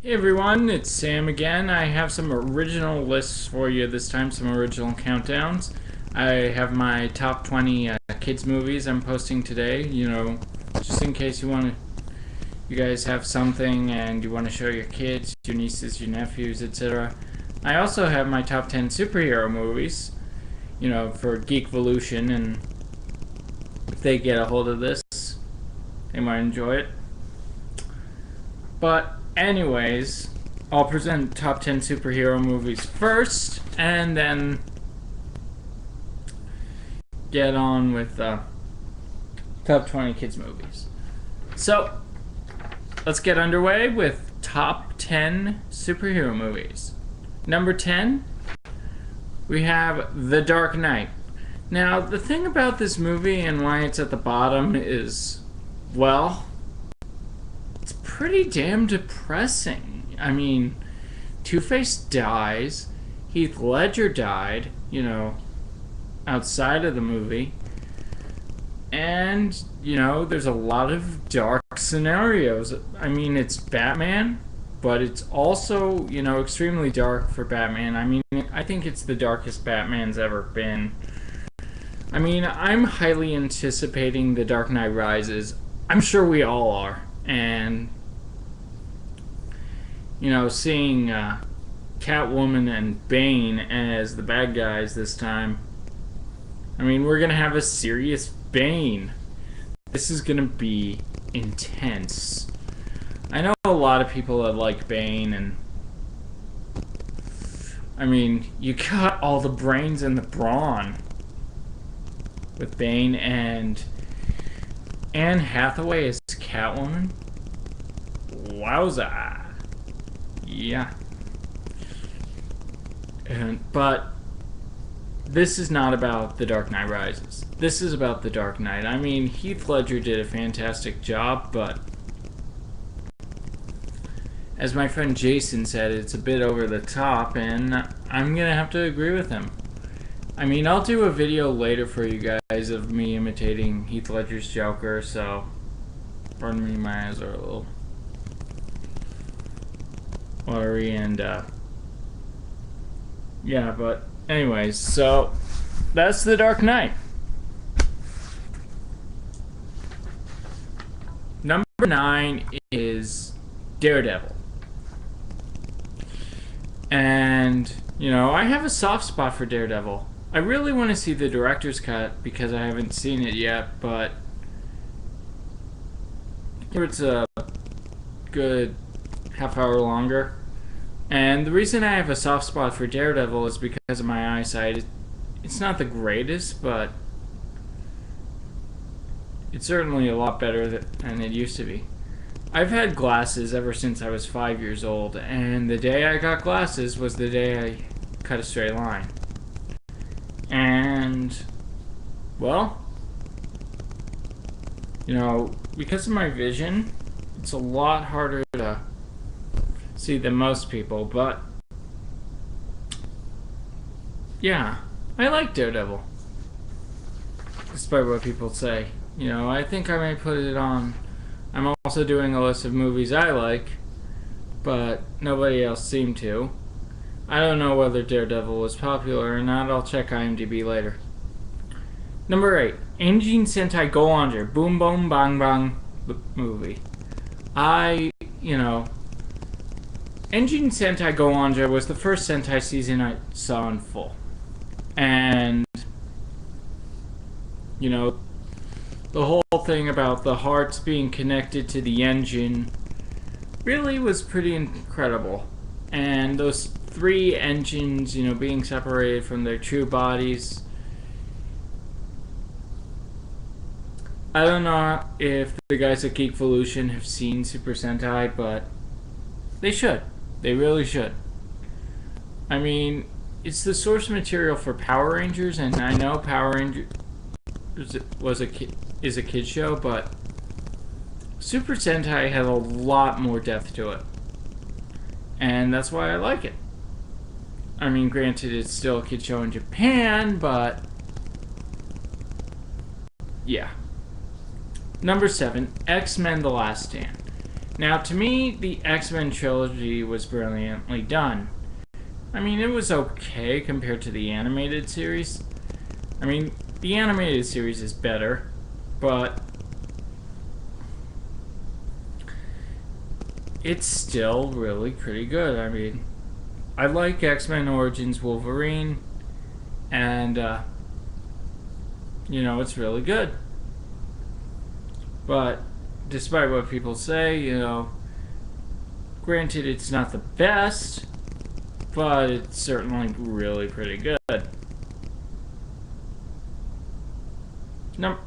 Hey everyone, it's Sam again. I have some original lists for you this time, some original countdowns. I have my top 20 kids movies I'm posting today, just in case you guys have something and you want to show your kids, your nieces, your nephews, etc. I also have my top 10 superhero movies, for Geekvolution, and if they get a hold of this, they might enjoy it. But anyways, I'll present top 10 superhero movies first, and then get on with top 20 kids movies. So, let's get underway with top 10 superhero movies. Number 10, we have The Dark Knight. Now, the thing about this movie and why it's at the bottom is, well, it's pretty damn depressing. I mean, Two-Face dies, Heath Ledger died, outside of the movie, and, there's a lot of dark scenarios. I mean, it's Batman, but it's also, extremely dark for Batman. I mean, I think it's the darkest Batman's ever been. I mean, I'm highly anticipating The Dark Knight Rises. I'm sure we all are. And, seeing Catwoman and Bane as the bad guys this time, I mean, we're going to have a serious Bane. This is going to be intense. I know a lot of people that like Bane, and I mean, you got all the brains and the brawn with Bane, and Anne Hathaway as Catwoman. Wowza. Yeah. But this is not about The Dark Knight Rises. This is about The Dark Knight. I mean, Heath Ledger did a fantastic job, but as my friend Jason said, it's a bit over the top, and I'm gonna have to agree with him. I mean, I'll do a video later for you guys of me imitating Heath Ledger's Joker, so pardon me, my eyes are a little watery, and yeah, but anyways, so that's The Dark Knight. Number 9 is Daredevil. And, I have a soft spot for Daredevil. I really want to see the director's cut because I haven't seen it yet, but it's a good half hour longer. And the reason I have a soft spot for Daredevil is because of my eyesight. It's not the greatest, but it's certainly a lot better than it used to be. I've had glasses ever since I was 5 years old, and the day I got glasses was the day I cut a straight line. And, well, because of my vision, it's a lot harder to see than most people, but yeah, I like Daredevil, despite what people say. I think I may put it on. I'm also doing a list of movies I like, but nobody else seemed to. I don't know whether Daredevil was popular or not. I'll check IMDb later. Number 8, Anjin Sentai Go Onja, Boom Boom Bang Bang movie. Anjin Sentai Go Onja was the first Sentai season I saw in full. And, the whole thing about the hearts being connected to the engine really was pretty incredible. And those 3 engines, being separated from their true bodies. I don't know if the guys at Geekvolution have seen Super Sentai, but they should. They really should. I mean, it's the source material for Power Rangers, and I know Power Rangers is a kid show, but Super Sentai has a lot more depth to it. And that's why I like it. I mean, granted, it's still a kid show in Japan, but yeah. Number 7, X-Men The Last Stand. Now, to me, the X-Men trilogy was brilliantly done. I mean, it was okay compared to the animated series. I mean, the animated series is better, but it's still really pretty good. I mean, I like X-Men Origins Wolverine, and, you know, it's really good. But, despite what people say, you know, granted it's not the best, but it's certainly really pretty good. No,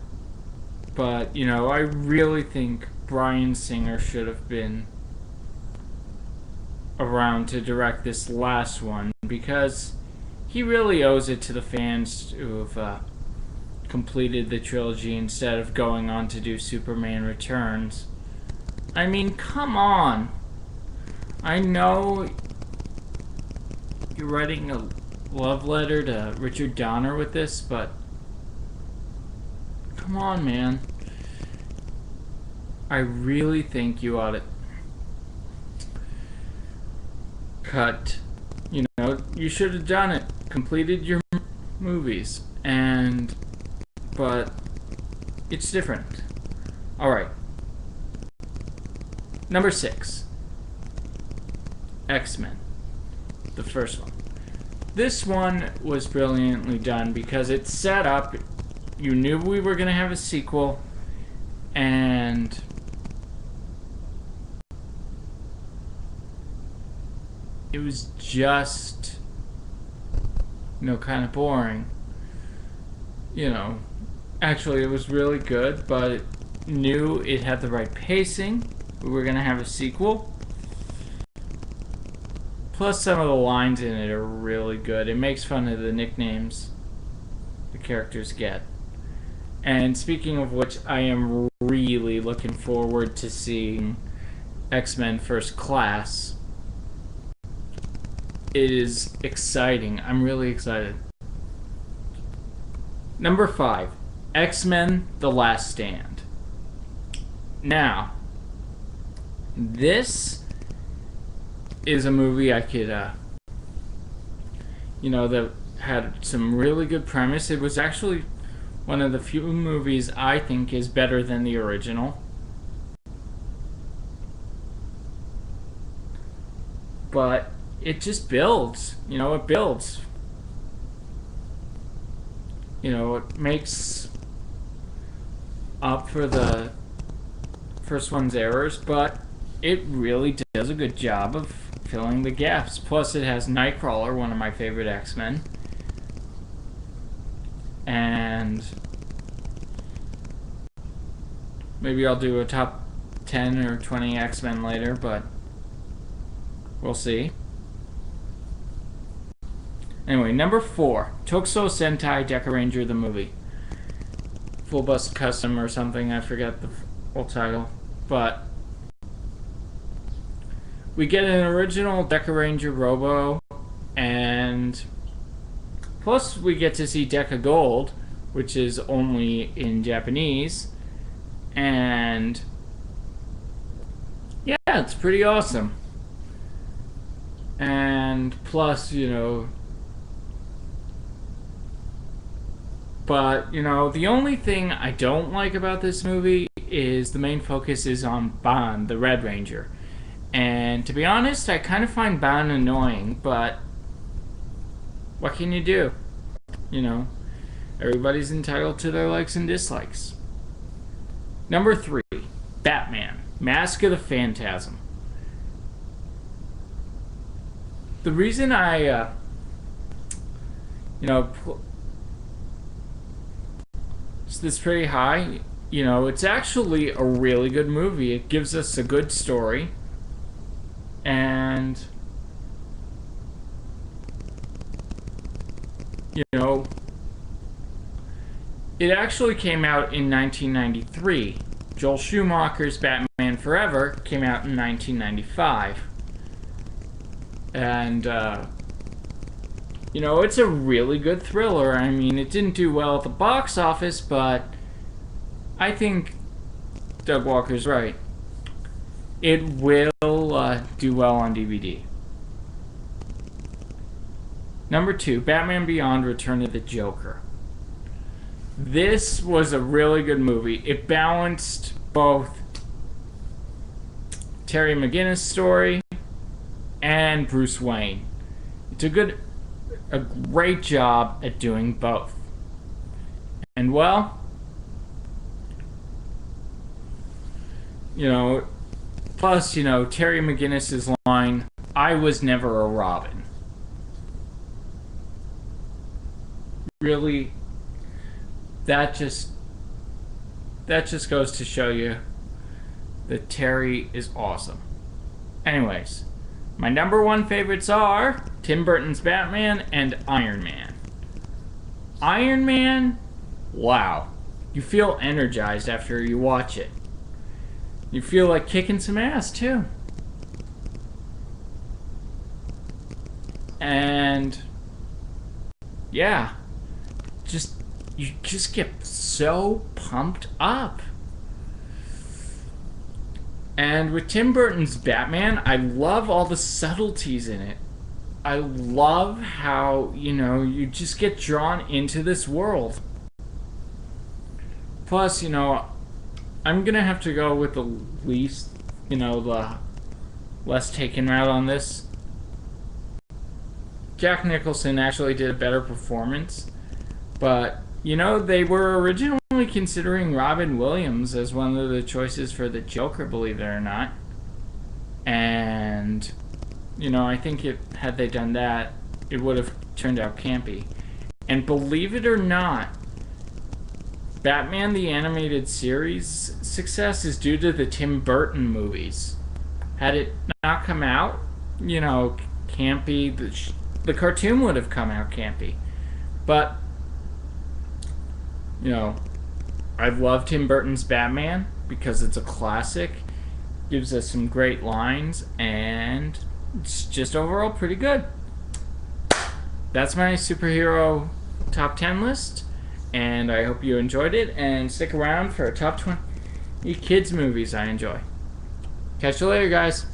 but, you know, I really think Bryan Singer should have been around to direct this last one, because he really owes it to the fans who have completed the trilogy instead of going on to do Superman Returns. I mean, come on. I know you're writing a love letter to Richard Donner with this, but come on, man. I really think you ought to cut. You know, you should have done it. Completed your movies. But it's different. Alright. Number 6. X-Men. The first one. This one was brilliantly done because it set up, you knew we were going to have a sequel, and it was just, you know, kind of boring. You know, actually it was really good, but it knew it had the right pacing. We were going to have a sequel. Plus, some of the lines in it are really good. It makes fun of the nicknames the characters get. And speaking of which, I am really looking forward to seeing X-Men First Class. It is exciting. I'm really excited. Number 5. X-Men The Last Stand. Now, this is a movie I could, you know, that had some really good premise. It was actually one of the few movies I think is better than the original. But it just builds. You know, it builds. You know, it makes up for the first one's errors, but it really does a good job of filling the gaps. Plus, it has Nightcrawler, one of my favorite X-Men. And maybe I'll do a top 10 or 20 X-Men later, but we'll see. Anyway, number 4, Tokusou Sentai Deca Ranger the movie. Full Bust Custom or something, I forget the full title. But we get an original Deca Ranger Robo, and plus we get to see Deca Gold, which is only in Japanese, and yeah, it's pretty awesome. And plus, you know, but, you know, the only thing I don't like about this movie is the main focus is on Bond, the Red Ranger. And to be honest, I kind of find Bond annoying, but what can you do? You know, everybody's entitled to their likes and dislikes. Number 3, Batman, Mask of the Phantasm. The reason I, you know, it's this pretty high, you know, it's actually a really good movie. It gives us a good story. And, you know, it actually came out in 1993. Joel Schumacher's Batman Forever came out in 1995. And, you know, it's a really good thriller. I mean, it didn't do well at the box office, but I think Doug Walker's right. it will do well on DVD. Number 2, Batman Beyond: Return of the Joker. This was a really good movie. It balanced both Terry McGinnis' story and Bruce Wayne. It's a great job at doing both. And well, plus, Terry McGinnis' line, "I was never a Robin." Really, that just goes to show you that Terry is awesome. Anyways, my number 1 favorites are Tim Burton's Batman and Iron Man. Iron Man, wow. You feel energized after you watch it. You feel like kicking some ass, too. And yeah, you just get so pumped up. And with Tim Burton's Batman, I love all the subtleties in it. I love how, you just get drawn into this world. Plus, I'm gonna have to go with the less taken route on this. Jack Nicholson actually did a better performance, but they were originally considering Robin Williams as one of the choices for the Joker, believe it or not. And I think had they done that, it would have turned out campy. And believe it or not, Batman the Animated Series success is due to the Tim Burton movies. Had it not come out, campy, the cartoon would have come out campy. But I love Tim Burton's Batman because it's a classic, gives us some great lines, and it's just overall pretty good. That's my superhero top 10 list, and I hope you enjoyed it, and stick around for a top 20 kids movies I enjoy. Catch you later, guys.